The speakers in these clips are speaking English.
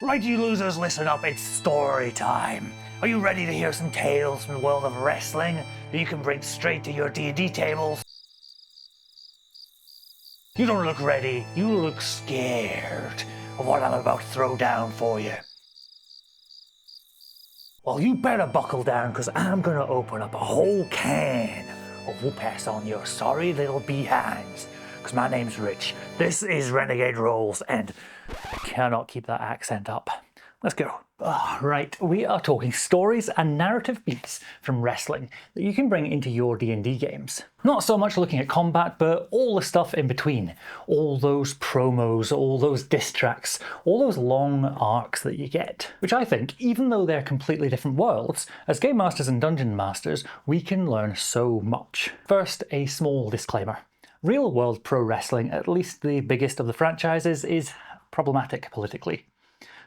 Right, you losers, listen up, it's story time. Are you ready to hear some tales from the world of wrestling that you can bring straight to your D&D tables? You don't look ready, you look scared of what I'm about to throw down for you. Well, you better buckle down, because I'm going to open up a whole can of whoop-ass on your sorry little behinds. Because my name's Rich, this is Renegade Rolls, and I cannot keep that accent up. Let's go. Right, we are talking stories and narrative beats from wrestling that you can bring into your D&D games. Not so much looking at combat, but all the stuff in between. All those promos, all those diss tracks, all those long arcs that you get. Which I think, even though they're completely different worlds, as Game Masters and Dungeon Masters, we can learn so much. First, a small disclaimer. Real-world pro wrestling, at least the biggest of the franchises, is problematic politically.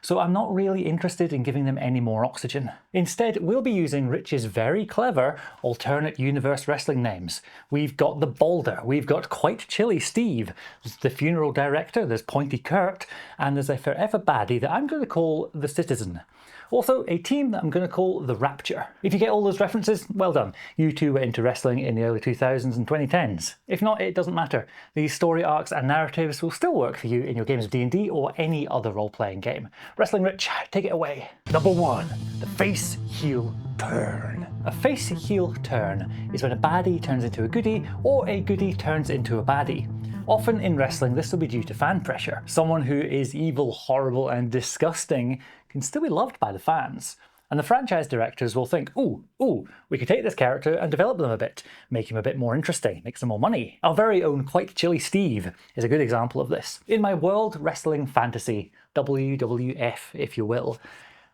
So I'm not really interested in giving them any more oxygen. Instead, we'll be using Rich's very clever alternate universe wrestling names. We've got the Boulder, we've got Quite Chilly Steve, there's the funeral director, there's Pointy Kurt, and there's a forever baddie that I'm going to call the Citizen. Also, a team that I'm going to call the Rapture. If you get all those references, well done. You two were into wrestling in the early 2000s and 2010s. If not, it doesn't matter. These story arcs and narratives will still work for you in your games of D&D or any other role-playing game. Wrestling Rich, take it away. Number 1, the face-heel turn. A face-heel turn is when a baddie turns into a goodie or a goodie turns into a baddie. Often in wrestling, this will be due to fan pressure. Someone who is evil, horrible, and disgusting can still be loved by the fans. And the franchise directors will think, ooh, we could take this character and develop them a bit, make him a bit more interesting, make some more money. Our very own Quite Chilly Steve is a good example of this. In my world wrestling fantasy, WWF if you will,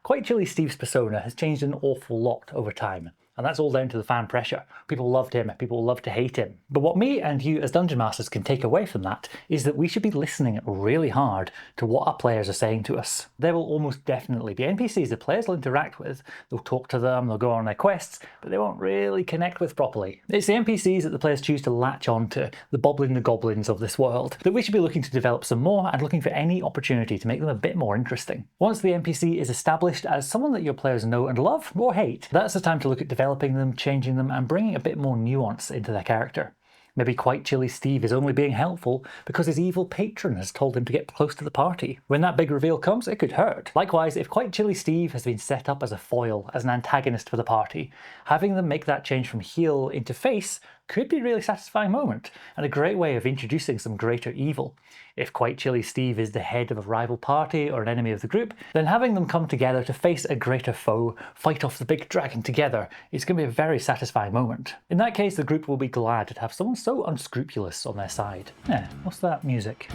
Quite Chilly Steve's persona has changed an awful lot over time. And that's all down to the fan pressure. People loved him, people love to hate him. But what me and you as Dungeon Masters can take away from that is that we should be listening really hard to what our players are saying to us. There will almost definitely be NPCs the players will interact with. They'll talk to them, they'll go on their quests, but they won't really connect with properly. It's the NPCs that the players choose to latch on to, the boblin the goblins of this world, that we should be looking to develop some more and looking for any opportunity to make them a bit more interesting. Once the NPC is established as someone that your players know and love or hate, that's the time to look at developing them, changing them, and bringing a bit more nuance into their character. Maybe Quite Chilly Steve is only being helpful because his evil patron has told him to get close to the party. When that big reveal comes, it could hurt. Likewise, if Quite Chilly Steve has been set up as a foil, as an antagonist for the party, having them make that change from heel into face could be a really satisfying moment, and a great way of introducing some greater evil. If Quite Chilly Steve is the head of a rival party or an enemy of the group, then having them come together to face a greater foe, fight off the big dragon together, is going to be a very satisfying moment. In that case, the group will be glad to have someone so unscrupulous on their side. What's that music?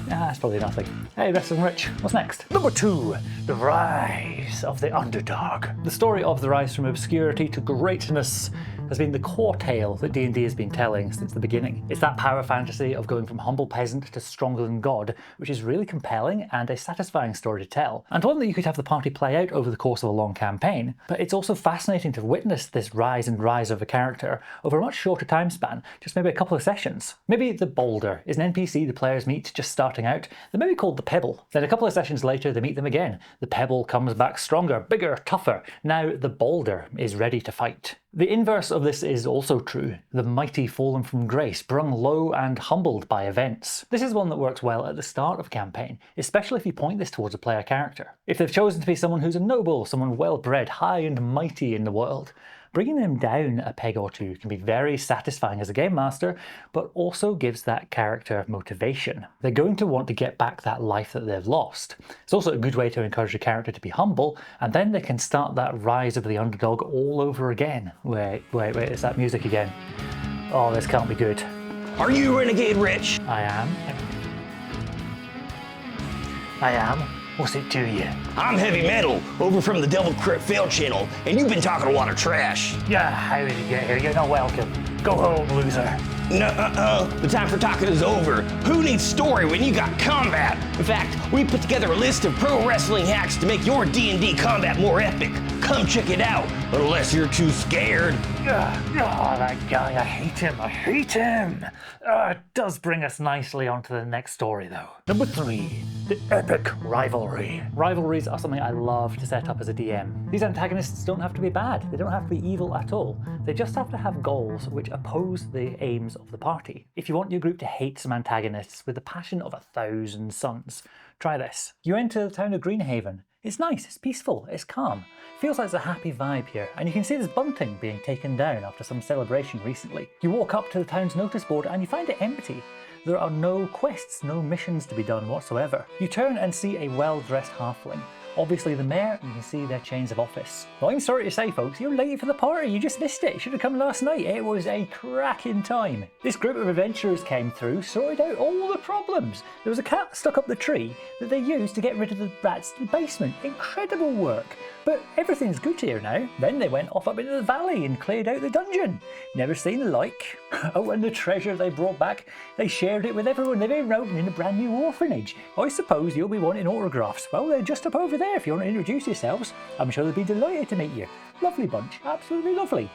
It's probably nothing. Hey, Wrestling Rich, what's next? Number 2, the rise of the underdog. The story of the rise from obscurity to greatness has been the core tale that D&D has been telling since the beginning. It's that power fantasy of going from humble peasant to stronger than god, which is really compelling and a satisfying story to tell, and one that you could have the party play out over the course of a long campaign. But it's also fascinating to witness this rise and rise of a character over a much shorter time span, just maybe a couple of sessions. Maybe the Boulder is an NPC the players meet just starting out. They may be called the Pebble. Then a couple of sessions later they meet them again. The Pebble comes back stronger, bigger, tougher. Now the Boulder is ready to fight. The inverse of this is also true. The mighty fallen from grace, brung low and humbled by events. This is one that works well at the start of a campaign, especially if you point this towards a player character. If they've chosen to be someone who's a noble, someone well-bred, high and mighty in the world, bringing them down a peg or two can be very satisfying as a game master, but also gives that character motivation. They're going to want to get back that life that they've lost. It's also a good way to encourage a character to be humble, and then they can start that rise of the underdog all over again. Wait, it's that music again. Oh, this can't be good. Are you Renegade Rich? I am. What's it to you? I'm Heavy Metal, over from the Devil Crypt Fail channel, and you've been talking a lot of trash. Yeah, how did you get here? You're not welcome. Go home, loser. No, the time for talking is over. Who needs story when you got combat? In fact, we put together a list of pro wrestling hacks to make your D&D combat more epic. Come check it out, unless you're too scared. That guy, I hate him. It does bring us nicely onto the next story though. Number 3, The epic rivalry. Rivalries are something I love to set up as a DM. These antagonists don't have to be bad, they don't have to be evil at all. They just have to have goals which oppose the aims of the party. If you want your group to hate some antagonists with the passion of 1,000 suns, try this. You enter the town of Greenhaven. It's nice, it's peaceful, it's calm. Feels like there's a happy vibe here, and you can see there's bunting being taken down after some celebration recently. You walk up to the town's notice board and you find it empty. There are no quests, no missions to be done whatsoever. You turn and see a well-dressed halfling. Obviously the mayor, and you can see their chains of office. Well, I'm sorry to say, folks, you're late for the party. You just missed it. You should have come last night. It was a cracking time. This group of adventurers came through, sorted out all the problems. There was a cat stuck up the tree that they used to get rid of the rats in the basement. Incredible work. But everything's good here now. Then they went off up into the valley and cleared out the dungeon. Never seen the like. Oh, and the treasure they brought back, they shared it with everyone. They've even opened a brand new orphanage. I suppose you'll be wanting autographs. Well, they're just up over there if you want to introduce yourselves. I'm sure they'll be delighted to meet you. Lovely bunch, absolutely lovely.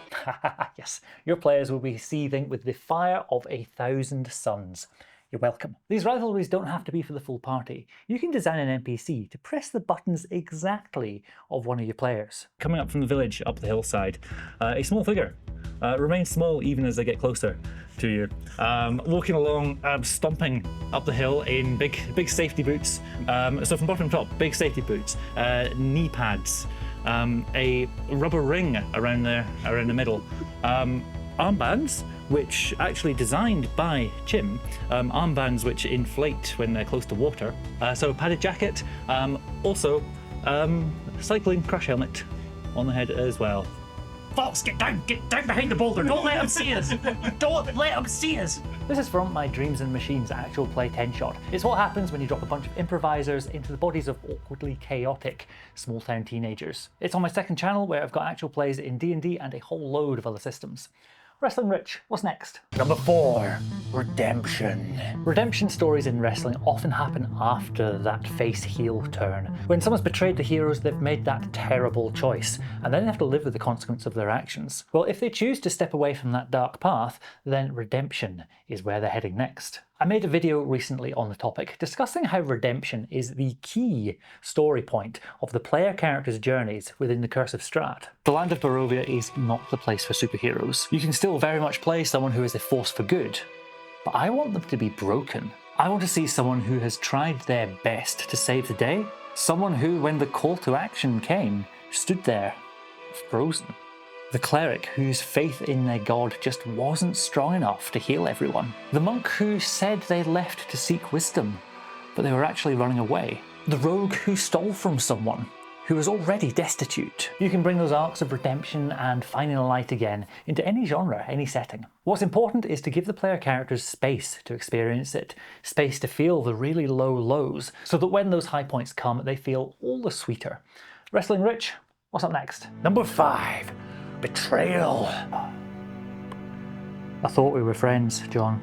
Yes, your players will be seething with the fire of 1,000 suns. You're welcome. These rivalries don't have to be for the full party. You can design an NPC to press the buttons exactly of one of your players. Coming up from the village up the hillside, a small figure remains small even as they get closer to you. Walking along, stomping up the hill in big safety boots. So from bottom to top, big safety boots, knee pads, a rubber ring around the middle, armbands, which actually designed by Jim, armbands which inflate when they're close to water. So a padded jacket, also cycling crash helmet on the head as well. Folks, get down behind the boulder, don't let them see us! Don't let them see us! This is from my Dreams and Machines actual play 10-shot. It's what happens when you drop a bunch of improvisers into the bodies of awkwardly chaotic small-town teenagers. It's on my second channel where I've got actual plays in D&D and a whole load of other systems. Wrestling Rich, what's next? Number 4, redemption. Redemption stories in wrestling often happen after that face-heel turn. When someone's betrayed the heroes, they've made that terrible choice, and then they have to live with the consequence of their actions. Well, if they choose to step away from that dark path, then redemption is where they're heading next. I made a video recently on the topic, discussing how redemption is the key story point of the player character's journeys within the Curse of Strahd. The land of Barovia is not the place for superheroes. You can still very much play someone who is a force for good, but I want them to be broken. I want to see someone who has tried their best to save the day, someone who, when the call to action came, stood there, frozen. The cleric whose faith in their god just wasn't strong enough to heal everyone. The monk who said they left to seek wisdom, but they were actually running away. The rogue who stole from someone who was already destitute. You can bring those arcs of redemption and finding the light again into any genre, any setting. What's important is to give the player characters space to experience it, space to feel the really low lows, so that when those high points come, they feel all the sweeter. Wrestling Rich, what's up next? Number 5. Betrayal. I thought we were friends, John.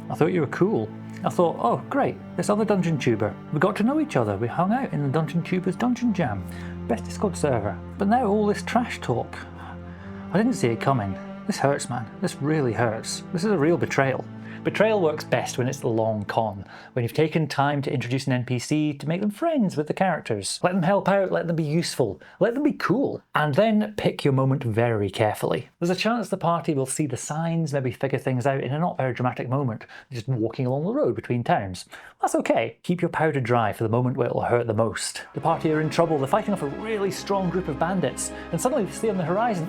I thought you were cool. I thought, oh great, this other dungeon tuber. We got to know each other, we hung out in the Dungeon Tubers Dungeon Jam. Best Discord server. But now all this trash talk. I didn't see it coming. This hurts, man. This really hurts. This is a real betrayal. Betrayal works best when it's the long con, when you've taken time to introduce an NPC to make them friends with the characters. Let them help out, let them be useful, let them be cool, and then pick your moment very carefully. There's a chance the party will see the signs, maybe figure things out in a not very dramatic moment, just walking along the road between towns. That's okay. Keep your powder dry for the moment where it'll hurt the most. The party are in trouble, they're fighting off a really strong group of bandits, and suddenly they see on the horizon,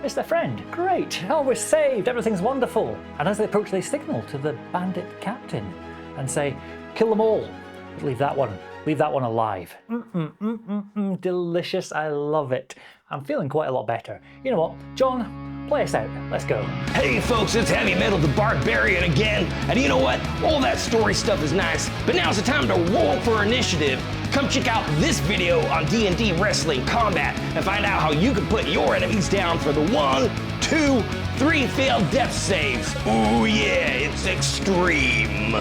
it's their friend. Great, oh we're saved, everything's wonderful. And as they approach, they signal to the bandit captain and say, kill them all, but leave that one alive. Delicious, I love it. I'm feeling quite a lot better. You know what, John, play us out, let's go. Hey folks, it's Heavy Metal the Barbarian again, and you know what? All that story stuff is nice, but now's the time to roll for initiative. Come check out this video on D&D Wrestling Combat and find out how you can put your enemies down for the 1, 2, 3 failed death saves. Ooh yeah, it's extreme.